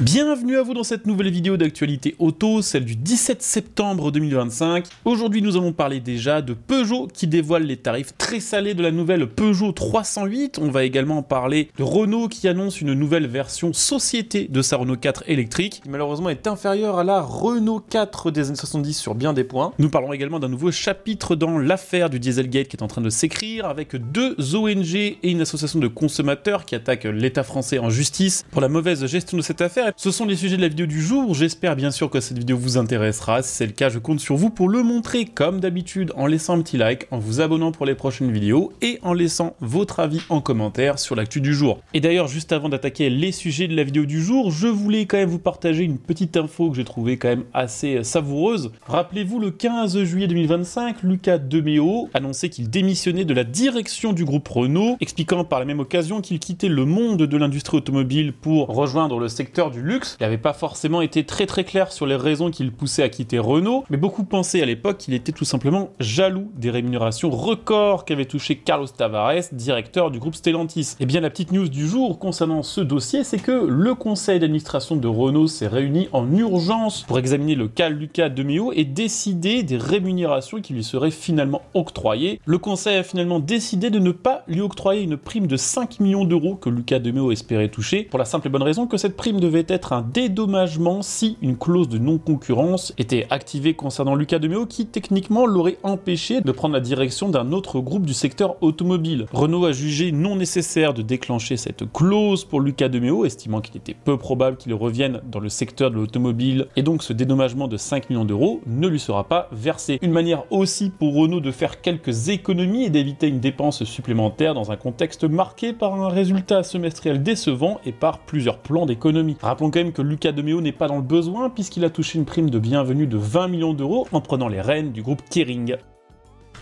Bienvenue à vous dans cette nouvelle vidéo d'actualité auto, celle du 17 septembre 2025. Aujourd'hui, nous allons parler déjà de Peugeot qui dévoile les tarifs très salés de la nouvelle Peugeot 308. On va également parler de Renault qui annonce une nouvelle version société de sa Renault 4 électrique, qui malheureusement est inférieure à la Renault 4 des années 70 sur bien des points. Nous parlons également d'un nouveau chapitre dans l'affaire du Dieselgate qui est en train de s'écrire, avec deux ONG et une association de consommateurs qui attaquent l'État français en justice pour la mauvaise gestion de cette affaire. Ce sont les sujets de la vidéo du jour, j'espère bien sûr que cette vidéo vous intéressera. Si c'est le cas, je compte sur vous pour le montrer comme d'habitude en laissant un petit like, en vous abonnant pour les prochaines vidéos et en laissant votre avis en commentaire sur l'actu du jour. Et d'ailleurs, juste avant d'attaquer les sujets de la vidéo du jour, je voulais quand même vous partager une petite info que j'ai trouvée quand même assez savoureuse. Rappelez-vous, le 15 juillet 2025, Luca De Meo annonçait qu'il démissionnait de la direction du groupe Renault, expliquant par la même occasion qu'il quittait le monde de l'industrie automobile pour rejoindre le secteur du luxe. Il n'avait pas forcément été très clair sur les raisons qui le poussaient à quitter Renault, mais beaucoup pensaient à l'époque qu'il était tout simplement jaloux des rémunérations records qu'avait touché Carlos Tavares, directeur du groupe Stellantis. Et bien la petite news du jour concernant ce dossier, c'est que le conseil d'administration de Renault s'est réuni en urgence pour examiner le cas Luca De Meo et décider des rémunérations qui lui seraient finalement octroyées. Le conseil a finalement décidé de ne pas lui octroyer une prime de 5 millions d'euros que Luca De Meo espérait toucher, pour la simple et bonne raison que cette prime devait être un dédommagement si une clause de non-concurrence était activée concernant Luca De Meo qui techniquement l'aurait empêché de prendre la direction d'un autre groupe du secteur automobile. Renault a jugé non nécessaire de déclencher cette clause pour Luca De Meo, estimant qu'il était peu probable qu'il revienne dans le secteur de l'automobile et donc ce dédommagement de 5 millions d'euros ne lui sera pas versé. Une manière aussi pour Renault de faire quelques économies et d'éviter une dépense supplémentaire dans un contexte marqué par un résultat semestriel décevant et par plusieurs plans d'économie. Rappelons quand même que Luca De Meo n'est pas dans le besoin puisqu'il a touché une prime de bienvenue de 20 millions d'euros en prenant les rênes du groupe Kering.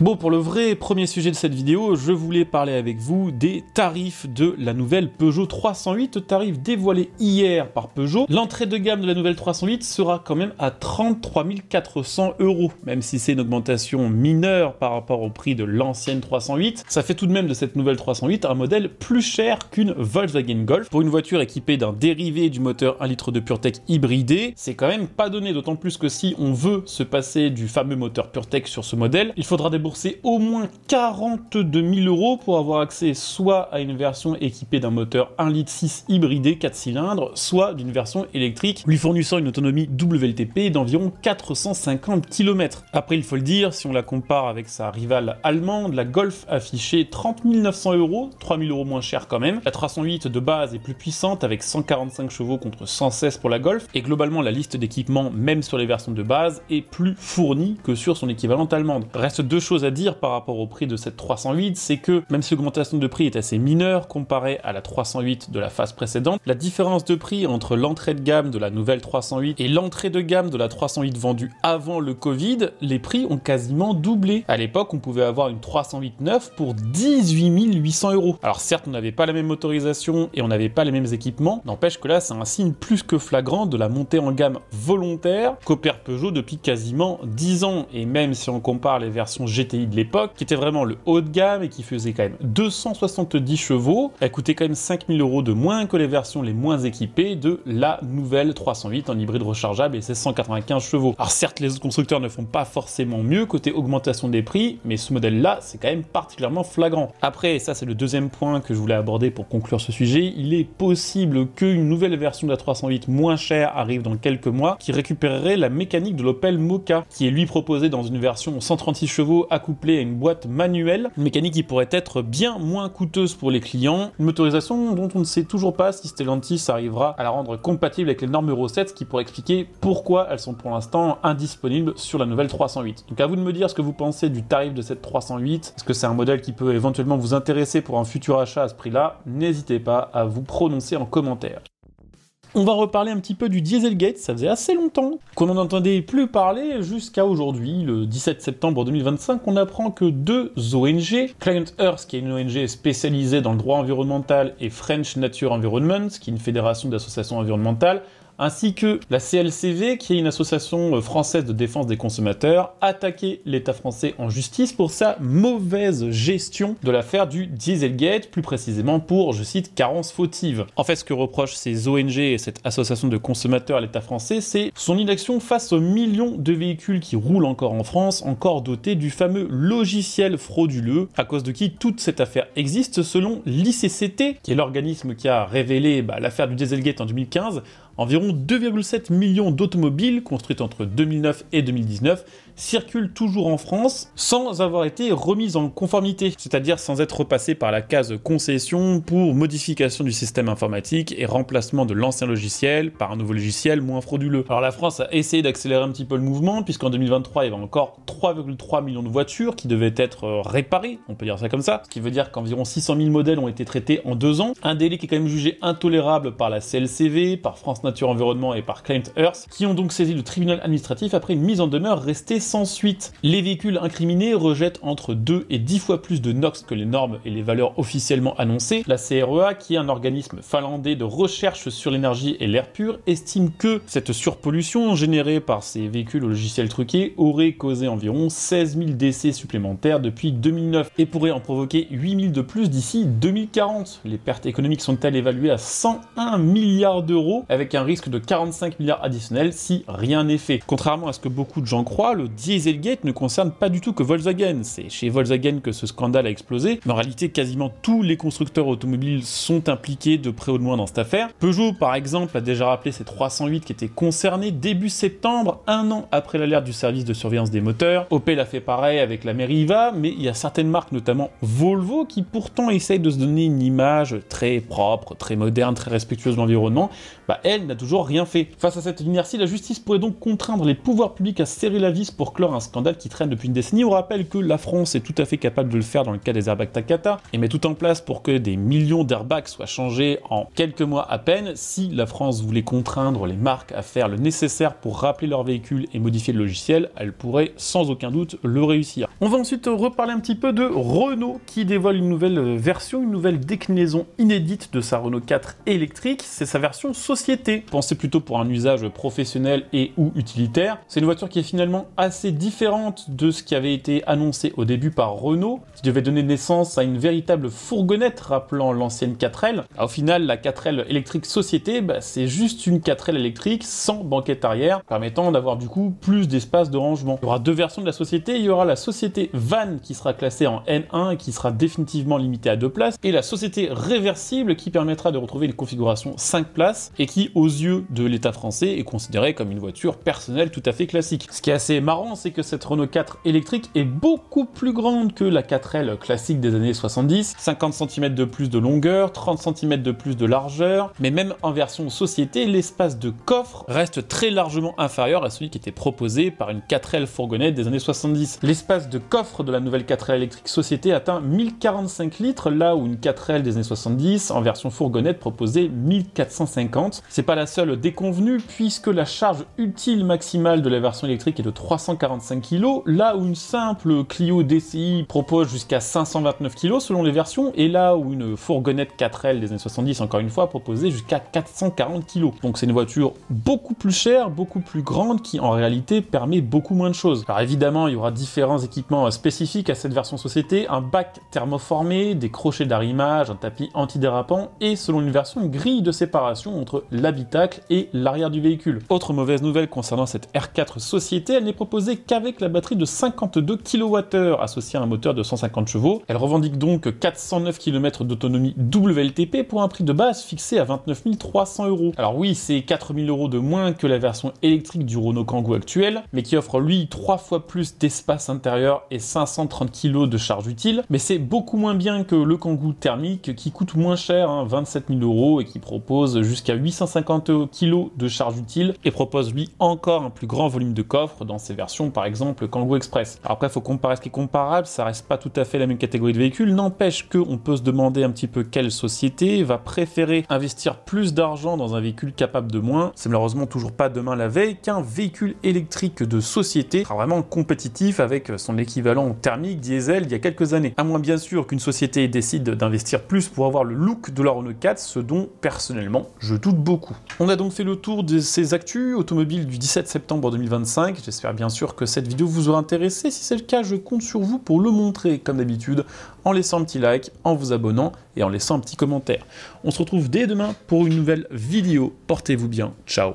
Bon, pour le vrai premier sujet de cette vidéo, je voulais parler avec vous des tarifs de la nouvelle Peugeot 308, tarifs dévoilés hier par Peugeot. L'entrée de gamme de la nouvelle 308 sera quand même à 33 400 €, même si c'est une augmentation mineure par rapport au prix de l'ancienne 308. Ça fait tout de même de cette nouvelle 308 un modèle plus cher qu'une Volkswagen Golf. Pour une voiture équipée d'un dérivé du moteur 1 litre de PureTech hybridé, c'est quand même pas donné, d'autant plus que si on veut se passer du fameux moteur PureTech sur ce modèle, il faudra débourser au moins 42 000 € pour avoir accès soit à une version équipée d'un moteur 1,6 litre hybridé 4 cylindres, soit d'une version électrique lui fournissant une autonomie WLTP d'environ 450 km. Après, il faut le dire, si on la compare avec sa rivale allemande, la Golf affichait 30 900 €, 3 000 € moins cher quand même. La 308 de base est plus puissante avec 145 chevaux contre 116 pour la Golf, et globalement la liste d'équipements, même sur les versions de base, est plus fournie que sur son équivalente allemande. Reste deux choses à dire par rapport au prix de cette 308, c'est que même si l'augmentation de prix est assez mineure comparée à la 308 de la phase précédente, la différence de prix entre l'entrée de gamme de la nouvelle 308 et l'entrée de gamme de la 308 vendue avant le Covid, les prix ont quasiment doublé. À l'époque, on pouvait avoir une 308 neuve pour 18 800 €. Alors certes, on n'avait pas la même motorisation et on n'avait pas les mêmes équipements, n'empêche que là, c'est un signe plus que flagrant de la montée en gamme volontaire qu'opère Peugeot depuis quasiment 10 ans. Et même si on compare les versions GTI de l'époque, qui était vraiment le haut de gamme et qui faisait quand même 270 chevaux, elle coûtait quand même 5 000 € de moins que les versions les moins équipées de la nouvelle 308 en hybride rechargeable et ses 195 chevaux. Alors certes, les autres constructeurs ne font pas forcément mieux côté augmentation des prix, mais ce modèle-là, c'est quand même particulièrement flagrant. Après, et ça c'est le deuxième point que je voulais aborder pour conclure ce sujet, il est possible qu'une nouvelle version de la 308 moins chère arrive dans quelques mois, qui récupérerait la mécanique de l'Opel Mokka, qui est lui proposée dans une version 136 chevaux accouplée à une boîte manuelle, une mécanique qui pourrait être bien moins coûteuse pour les clients, une motorisation dont on ne sait toujours pas si Stellantis arrivera à la rendre compatible avec les normes Euro 7, ce qui pourrait expliquer pourquoi elles sont pour l'instant indisponibles sur la nouvelle 308. Donc à vous de me dire ce que vous pensez du tarif de cette 308, est-ce que c'est un modèle qui peut éventuellement vous intéresser pour un futur achat à ce prix-là? N'hésitez pas à vous prononcer en commentaire. On va reparler un petit peu du Dieselgate, ça faisait assez longtemps qu'on n'en entendait plus parler jusqu'à aujourd'hui, le 17 septembre 2025, on apprend que deux ONG, Client Earth qui est une ONG spécialisée dans le droit environnemental et French Nature Environment, qui est une fédération d'associations environnementales, ainsi que la CLCV, qui est une association française de défense des consommateurs, a attaqué l'État français en justice pour sa mauvaise gestion de l'affaire du Dieselgate, plus précisément pour, je cite, carence fautive. En fait, ce que reprochent ces ONG et cette association de consommateurs à l'État français, c'est son inaction face aux millions de véhicules qui roulent encore en France, encore dotés du fameux logiciel frauduleux, à cause de qui toute cette affaire existe, selon l'ICCT, qui est l'organisme qui a révélé l'affaire du Dieselgate en 2015. Environ 2,7 millions d'automobiles construites entre 2009 et 2019 circulent toujours en France sans avoir été remises en conformité, c'est-à-dire sans être repassées par la case concession pour modification du système informatique et remplacement de l'ancien logiciel par un nouveau logiciel moins frauduleux. Alors la France a essayé d'accélérer un petit peu le mouvement, puisqu'en 2023 il y avait encore 3,3 millions de voitures qui devaient être réparées, on peut dire ça comme ça, ce qui veut dire qu'environ 600 000 modèles ont été traités en 2 ans, un délai qui est quand même jugé intolérable par la CLCV, par France Nature Environnement et par Climate Earth, qui ont donc saisi le tribunal administratif après une mise en demeure restée sans suite. Les véhicules incriminés rejettent entre 2 et 10 fois plus de NOx que les normes et les valeurs officiellement annoncées. La CREA, qui est un organisme finlandais de recherche sur l'énergie et l'air pur, estime que cette surpollution générée par ces véhicules au logiciel truqué aurait causé environ 16 000 décès supplémentaires depuis 2009 et pourrait en provoquer 8 000 de plus d'ici 2040. Les pertes économiques sont-elles évaluées à 101 milliards d'euros, avec un risque de 45 milliards additionnels si rien n'est fait. Contrairement à ce que beaucoup de gens croient, le Dieselgate ne concerne pas du tout que Volkswagen. C'est chez Volkswagen que ce scandale a explosé, mais en réalité quasiment tous les constructeurs automobiles sont impliqués de près ou de loin dans cette affaire. Peugeot par exemple a déjà rappelé ses 308 qui étaient concernés début septembre, 1 an après l'alerte du service de surveillance des moteurs. Opel a fait pareil avec la Meriva, mais il y a certaines marques, notamment Volvo, qui pourtant essayent de se donner une image très propre, très moderne, très respectueuse de l'environnement. Elle n'a toujours rien fait. Face à cette inertie, la justice pourrait donc contraindre les pouvoirs publics à serrer la vis pour clore un scandale qui traîne depuis une décennie. On rappelle que la France est tout à fait capable de le faire dans le cas des airbags Takata et met tout en place pour que des millions d'airbags soient changés en quelques mois à peine. Si la France voulait contraindre les marques à faire le nécessaire pour rappeler leurs véhicules et modifier le logiciel, elle pourrait sans aucun doute le réussir. On va ensuite reparler un petit peu de Renault qui dévoile une nouvelle version, une nouvelle déclinaison inédite de sa Renault 4 électrique. C'est sa version société, pensée plutôt pour un usage professionnel et ou utilitaire. C'est une voiture qui est finalement assez différente de ce qui avait été annoncé au début par Renault, qui devait donner naissance à une véritable fourgonnette rappelant l'ancienne 4L. Au final, la 4L électrique société, c'est juste une 4L électrique sans banquette arrière, permettant d'avoir du coup plus d'espace de rangement. Il y aura 2 versions de la société, il y aura la société van qui sera classée en N1 et qui sera définitivement limitée à 2 places, et la société réversible qui permettra de retrouver une configuration 5 places et qui, aux yeux de l'État français, est considérée comme une voiture personnelle tout à fait classique. Ce qui est assez marrant, c'est que cette Renault 4 électrique est beaucoup plus grande que la 4L classique des années 70, 50 cm de plus de longueur, 30 cm de plus de largeur, mais même en version société, l'espace de coffre reste très largement inférieur à celui qui était proposé par une 4L fourgonnette des années 70. L'espace de coffre de la nouvelle 4L électrique société atteint 1045 litres, là où une 4L des années 70 en version fourgonnette proposait 1450. C'est pas la seule déconvenue, puisque la charge utile maximale de la version électrique est de 345 kg, là où une simple Clio DCI propose jusqu'à 529 kg selon les versions, et là où une fourgonnette 4L des années 70, encore une fois, proposait jusqu'à 440 kg. Donc c'est une voiture beaucoup plus chère, beaucoup plus grande, qui en réalité permet beaucoup moins de choses. Alors évidemment, il y aura différents équipements spécifiques à cette version société, un bac thermoformé, des crochets d'arrimage, un tapis antidérapant, et selon une version, une grille de séparation entre l'habitacle et l'arrière du véhicule. Autre mauvaise nouvelle concernant cette R4 société, elle n'est proposée qu'avec la batterie de 52 kWh associée à un moteur de 150 chevaux. Elle revendique donc 409 km d'autonomie WLTP pour un prix de base fixé à 29 300 €. Alors oui, c'est 4 000 € de moins que la version électrique du Renault Kangoo actuel, mais qui offre lui 3 fois plus d'espace intérieur et 530 kg de charge utile, mais c'est beaucoup moins bien que le Kangoo thermique qui coûte moins cher, 27 000 € et qui propose jusqu'à 850 kg de charge utile et propose lui encore un plus grand volume de coffre dans ses versions par exemple Kangoo Express. Alors après, il faut comparer ce qui est comparable, ça reste pas tout à fait la même catégorie de véhicules, n'empêche qu'on peut se demander un petit peu quelle société va préférer investir plus d'argent dans un véhicule capable de moins. C'est malheureusement toujours pas demain la veille qu'un véhicule électrique de société sera vraiment compétitif avec son équivalent thermique diesel il y a quelques années. À moins bien sûr qu'une société décide d'investir plus pour avoir le look de la Renault 4, ce dont personnellement je doute beaucoup. On On a donc fait le tour de ces actus automobiles du 17 septembre 2025. J'espère bien sûr que cette vidéo vous aura intéressé. Si c'est le cas, je compte sur vous pour le montrer comme d'habitude, en laissant un petit like, en vous abonnant et en laissant un petit commentaire. On se retrouve dès demain pour une nouvelle vidéo. Portez-vous bien. Ciao.